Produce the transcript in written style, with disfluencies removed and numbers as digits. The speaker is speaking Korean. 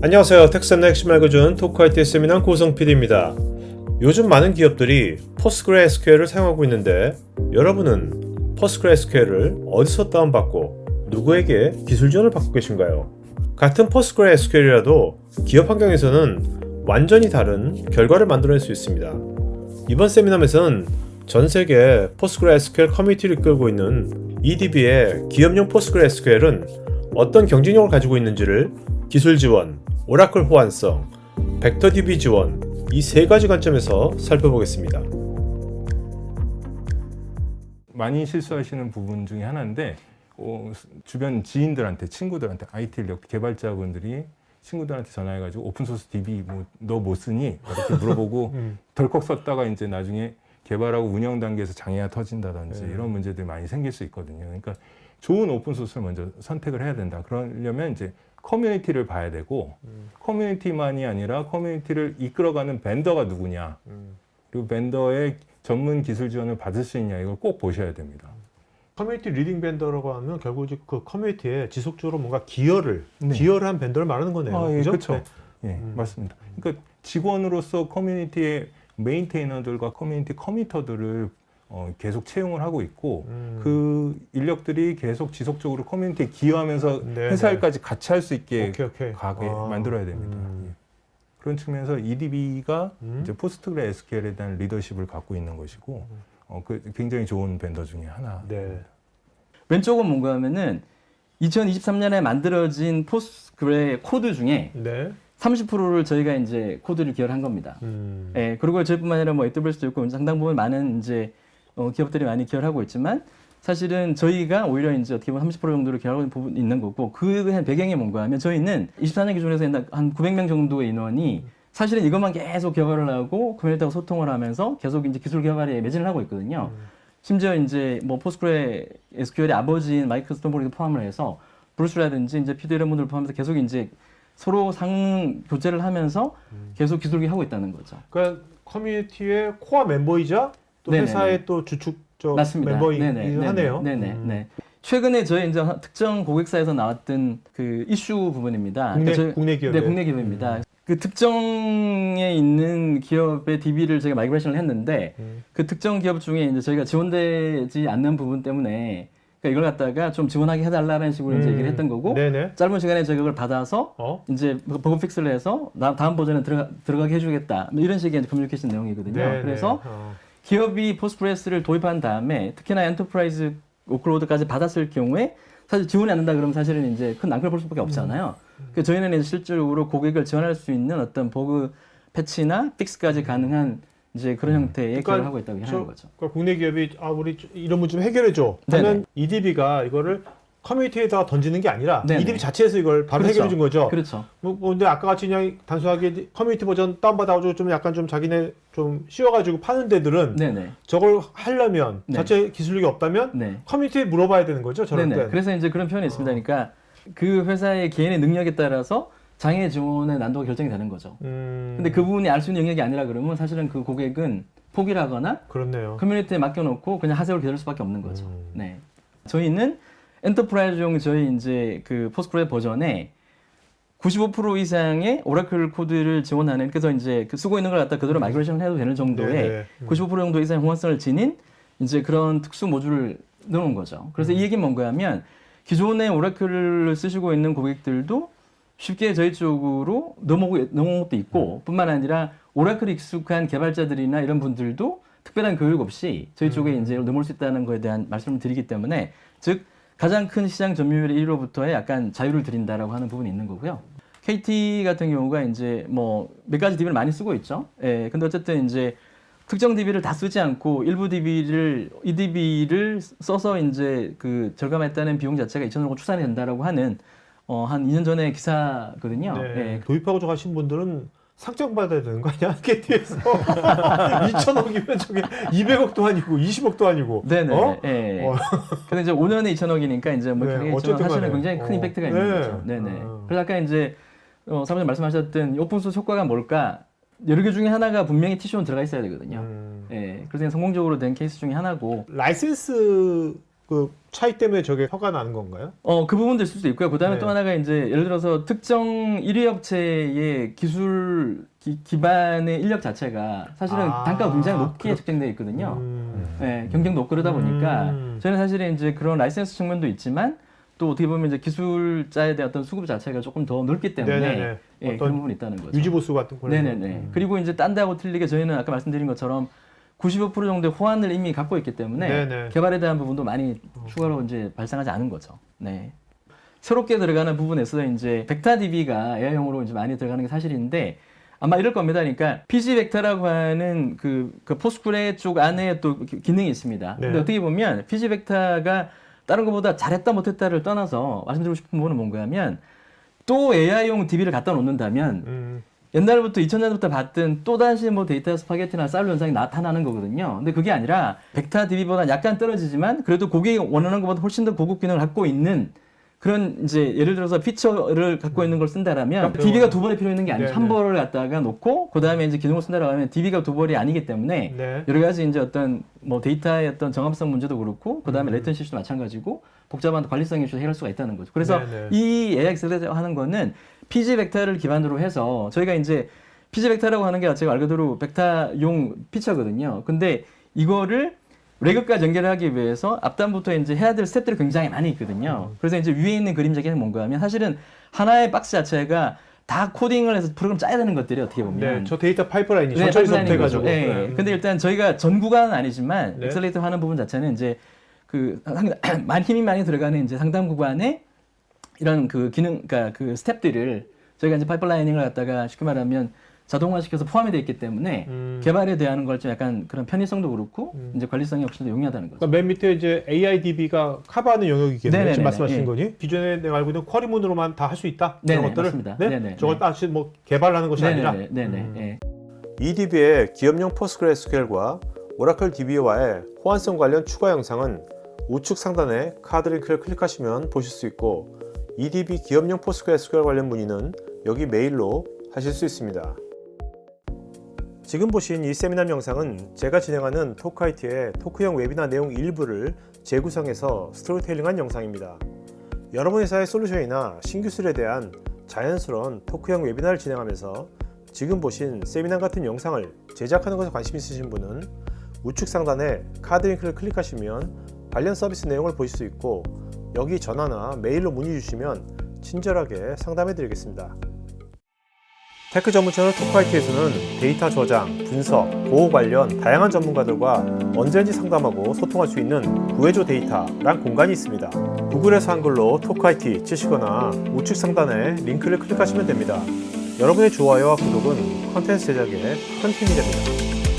안녕하세요. 텍스안의 핵심 알려준 토크 IT 세미나 고성 PD입니다. 요즘 많은 기업들이 PostgreSQL을 사용하고 있는데 여러분은 PostgreSQL을 어디서 다운받고 누구에게 기술 지원을 받고 계신가요? 같은 PostgreSQL이라도 기업 환경에서는 완전히 다른 결과를 만들어낼 수 있습니다. 이번 세미나에서는 전 세계 PostgreSQL 커뮤니티를 이끌고 있는 EDB의 기업용 PostgreSQL은 어떤 경쟁력을 가지고 있는지를 기술 지원, 오라클 호환성, 벡터DB 지원 이 세 가지 관점에서 살펴보겠습니다. 많이 실수하시는 부분 중에 하나인데 주변 지인들한테, 친구들한테, IT 인력 개발자분들이 친구들한테 전화해가지고 오픈소스 DB 너 뭐 쓰니? 이렇게 물어보고 덜컥 썼다가 이제 나중에 개발하고 운영 단계에서 장애가 터진다든지 이런 문제들이 많이 생길 수 있거든요. 그러니까 좋은 오픈소스를 먼저 선택을 해야 된다. 그러려면 이제 커뮤니티를 봐야 되고 커뮤니티만이 아니라 커뮤니티를 이끌어가는 벤더가 누구냐, 그리고 벤더의 전문 기술 지원을 받을 수 있냐, 이걸 꼭 보셔야 됩니다. 커뮤니티 리딩 벤더라고 하면 결국 그 커뮤니티에 지속적으로 뭔가 기여를 한 벤더를 말하는 거네요. 예, 그죠? 그렇죠. 예, 맞습니다. 그러니까 직원으로서 커뮤니티의 메인테이너들과 커뮤니티 커미터들을 계속 채용을 하고 있고 그 인력들이 계속 지속적으로 커뮤니티에 기여하면서 회사 일까지 같이 할 수 있게 가게 만들어야 됩니다. 예. 그런 측면에서 EDB가 이제 포스트그레SQL에 대한 리더십을 갖고 있는 것이고 그 굉장히 좋은 벤더 중에 하나. 네. 왼쪽은 뭔가 하면은 2023년에 만들어진 포스트그레 코드 중에 네. 30%를 저희가 이제 코드를 기여한 겁니다. 예, 그리고 저희뿐만 아니라 뭐 AWS도 있고 상당 부분 많은 이제 기업들이 많이 기여를 하고 있지만 사실은 저희가 오히려 이제 어떻게 보면 30% 정도를 기여하고 있는 부분이 있는 거고 그 배경이 뭔가 하면 저희는 24년 기준에서 한 900명 정도의 인원이 사실은 이것만 계속 개발을 하고 커뮤니티하고 소통을 하면서 계속 이제 기술 개발에 매진을 하고 있거든요. 심지어 이제 뭐 PostgreSQL의 아버지인 마이클 스톤버리도 포함을 해서 브루스라든지 이제 피드 이런 분들 포함해서 계속 이제 서로 상 교체를 하면서 계속 기술을 하고 있다는 거죠. 그러니까 커뮤니티의 코어 멤버이자 또 네네네. 회사의 또 주축적 맞습니다. 멤버이긴 하네요. 네네. 최근에 저희 이제 특정 고객사에서 나왔던 그 이슈 부분입니다. 국내 기업에. 네, 국내 기업입니다. 그 특정에 있는 기업의 DB를 저희가 마이그레이션을 했는데 그 특정 기업 중에 이제 저희가 지원되지 않는 부분 때문에 그러니까 이걸 갖다가 좀 지원하게 해달라는 식으로 이제 얘기를 했던 거고 네네. 짧은 시간에 저희가 그걸 받아서 이제 버그 픽스를 해서 다음 버전에 들어가게 해주겠다 뭐 이런 식의 이제 커뮤니케이션 내용이거든요. 네네. 그래서 기업이 포스트그레스를 도입한 다음에 특히나 엔터프라이즈 워크로드까지 받았을 경우에 사실 지원이 안 된다 그러면 사실은 이제 큰 낭패를 볼 수밖에 없잖아요. 그래서 저희는 이제 실질적으로 고객을 지원할 수 있는 어떤 버그 패치나 픽스까지 가능한 이제 그런 형태의 기여를 하고 있다고 하는 거죠. 그러니까 국내 기업이 우리 이런 문 좀 해결해 줘 하면 EDB가 이거를 커뮤니티에다가 던지는 게 아니라 네네. EDB 자체에서 이걸 바로 그렇죠. 해결해 준 거죠. 그렇죠. 근데 아까 같이 그냥 단순하게 커뮤니티 버전 다운받아가지고 좀 약간 좀 자기네 좀 씌워가지고 파는 데들은 네네. 저걸 하려면 네. 자체 기술력이 없다면 네. 커뮤니티에 물어봐야 되는 거죠. 저럴 네네. 때. 그래서 이제 그런 표현이 있습니다. 그러니까 그 회사의 개인의 능력에 따라서 장애 지원의 난도가 결정이 되는 거죠. 근데 그 부분이 알 수 있는 영역이 아니라 그러면 사실은 그 고객은 포기를 하거나 그렇네요. 커뮤니티에 맡겨놓고 그냥 하세요를 기다릴 수밖에 없는 거죠. 네. 저희는 엔터프라이즈용 저희 이제 그 포스트그레 버전에 95% 이상의 오라클 코드를 지원하는 그래서 이제 그 쓰고 있는 걸 갖다 그대로 마이그레이션을 해도 되는 정도의 네네. 95% 정도 이상의 호환성을 지닌 이제 그런 특수 모듈을 넣어놓은 거죠. 그래서 이 얘기는 뭔가 하면 기존의 오라클을 쓰시고 있는 고객들도 쉽게 저희 쪽으로 넘어온 것도 있고 뿐만 아니라 오라클 익숙한 개발자들이나 이런 분들도 특별한 교육 없이 저희 쪽에 이제 넘어올 수 있다는 거에 대한 말씀을 드리기 때문에 즉 가장 큰 시장 점유율의 1위로부터의 약간 자유를 드린다라고 하는 부분이 있는 거고요. KT 같은 경우가 이제 뭐 몇 가지 DB를 많이 쓰고 있죠. 예, 근데 어쨌든 이제 특정 DB를 다 쓰지 않고 일부 EDB를 써서 이제 그 절감했다는 비용 자체가 2,000원 추산이 된다라고 하는 한 2년 전에 기사거든요. 네. 예. 도입하고 가신 분들은 상장 받아야 되는 거 아니야? KT에서 2천억이면 저게 200억도 아니고 20억도 아니고. 네네. 예. 근데 이제 5년에 2천억이니까 이제 뭐 네, 어쨌든 사실은 간에. 굉장히 큰 임팩트가 있는 거죠. 네네. 그래서 아까 이제 사모님 말씀하셨던 오픈소스 효과가 뭘까? 여러 개 중에 하나가 분명히 티슈는 들어가 있어야 되거든요. 예. 그래서 성공적으로 된 케이스 중에 하나고. 라이센스 그 차이 때문에 저게 허가 나는 건가요? 그 부분도 있을 수도 있고요. 그다음에 네. 또 하나가 이제 예를 들어서 특정 1위 업체의 기술 기반의 인력 자체가 사실은 단가가 굉장히 높게 책정되어 있거든요. 네, 경쟁도 없고 그러다 보니까 저는 사실은 이제 그런 라이센스 측면도 있지만 또 어떻게 보면 이제 기술자에 대한 어떤 수급 자체가 조금 더 넓기 때문에 네네네. 예, 어떤 그런 부분이 있다는 거죠. 유지보수 같은 거. 네네네. 그리고 이제 딴 데하고 틀리게 저희는 아까 말씀드린 것처럼 95% 정도의 호환을 이미 갖고 있기 때문에 네네. 개발에 대한 부분도 많이 추가로 이제 발생하지 않은 거죠. 네. 새롭게 들어가는 부분에서 이제 벡타DB가 AI용으로 이제 많이 들어가는 게 사실인데 아마 이럴 겁니다. 그러니까 PG벡터라고 하는 그 포스그레 쪽 안에 또 기능이 있습니다. 근데 네. 어떻게 보면 PG벡터가 다른 것보다 잘했다 못했다를 떠나서 말씀드리고 싶은 부분은 뭔가 하면 또 AI용 DB를 갖다 놓는다면 옛날부터 2000년부터 봤던 또다시 뭐 데이터 스파게티나 쌀로 현상이 나타나는 거거든요. 근데 그게 아니라 벡터 DB보다 약간 떨어지지만 그래도 고객이 원하는 것보다 훨씬 더 고급 기능을 갖고 있는 그런 이제 예를 들어서 피처를 갖고 있는 걸 쓴다라면 DB가 두 번이 필요 있는 게 아니죠. 한 벌을 갖다가 놓고 그다음에 이제 기능을 쓴다라고 하면 DB가 두 벌이 아니기 때문에 네. 여러 가지 이제 어떤 뭐 데이터의 어떤 정합성 문제도 그렇고 그다음에 레이턴시 이슈도 마찬가지고 복잡한 관리성 이슈도 해결할 수가 있다는 거죠. 그래서 네네. 이 AI 엑셀레이터 하는 거는 PG벡터를 기반으로 해서 저희가 이제 PG벡터라고 하는 게 제가 말 그대로 벡터용 피처거든요. 근데 이거를 레그까지 연결하기 위해서 앞단부터 이제 해야 될 스텝들이 굉장히 많이 있거든요. 그래서 이제 위에 있는 그림자가 뭔가 하면 사실은 하나의 박스 자체가 다 코딩을 해서 프로그램 짜야 되는 것들이 어떻게 보면 네, 저 데이터 파이프라인이 네, 전처리서부터 파이프라인인 해가지고. 거죠. 네. 근데 일단 저희가 전 구간은 아니지만 네. 엑셀레이터 하는 부분 자체는 이제 그 힘이 많이 들어가는 이제 상담 구간에 이런 그 기능, 그러니까 그 스텝들을 저희가 이제 파이프라이닝을 갖다가 쉽게 말하면 자동화시켜서 포함이 되어 있기 때문에 개발에 대한 걸 좀 약간 그런 편의성도 그렇고 이제 관리성이 훨씬 더 용이하다는 거죠. 그러니까 맨 밑에 이제 AIDB가 커버하는 영역이겠네요. 네네네네. 지금 말씀하신 예. 거니? 기존에 내가 알고 있는 쿼리문으로만 다 할 수 있다. 네네, 그런 것들을. 맞습니다. 네? 네네, 저걸 네. 다시 뭐 개발하는 것이 아니라. 네네. 예. EDB의 기업용 PostgreSQL과 오라클 DB와의 호환성 관련 추가 영상은 우측 상단에 카드 링크를 클릭하시면 보실 수 있고 EDB 기업용 PostgreSQL 관련 문의는 여기 메일로 하실 수 있습니다. 지금 보신 이 세미나 영상은 제가 진행하는 토크IT의 토크형 웨비나 내용 일부를 재구성해서 스토리텔링한 영상입니다. 여러분 회사의 솔루션이나 신기술에 대한 자연스러운 토크형 웨비나를 진행하면서 지금 보신 세미나 같은 영상을 제작하는 것에 관심 있으신 분은 우측 상단에 카드 링크를 클릭하시면 관련 서비스 내용을 보실 수 있고 여기 전화나 메일로 문의 주시면 친절하게 상담해 드리겠습니다. 테크 전문 채널 토크IT에서는 데이터 저장, 분석, 보호 관련 다양한 전문가들과 언제든지 상담하고 소통할 수 있는 구해줘 데이터란 공간이 있습니다. 구글에서 한글로 토크IT 치시거나 우측 상단에 링크를 클릭하시면 됩니다. 여러분의 좋아요와 구독은 컨텐츠 제작에 큰 힘이 됩니다.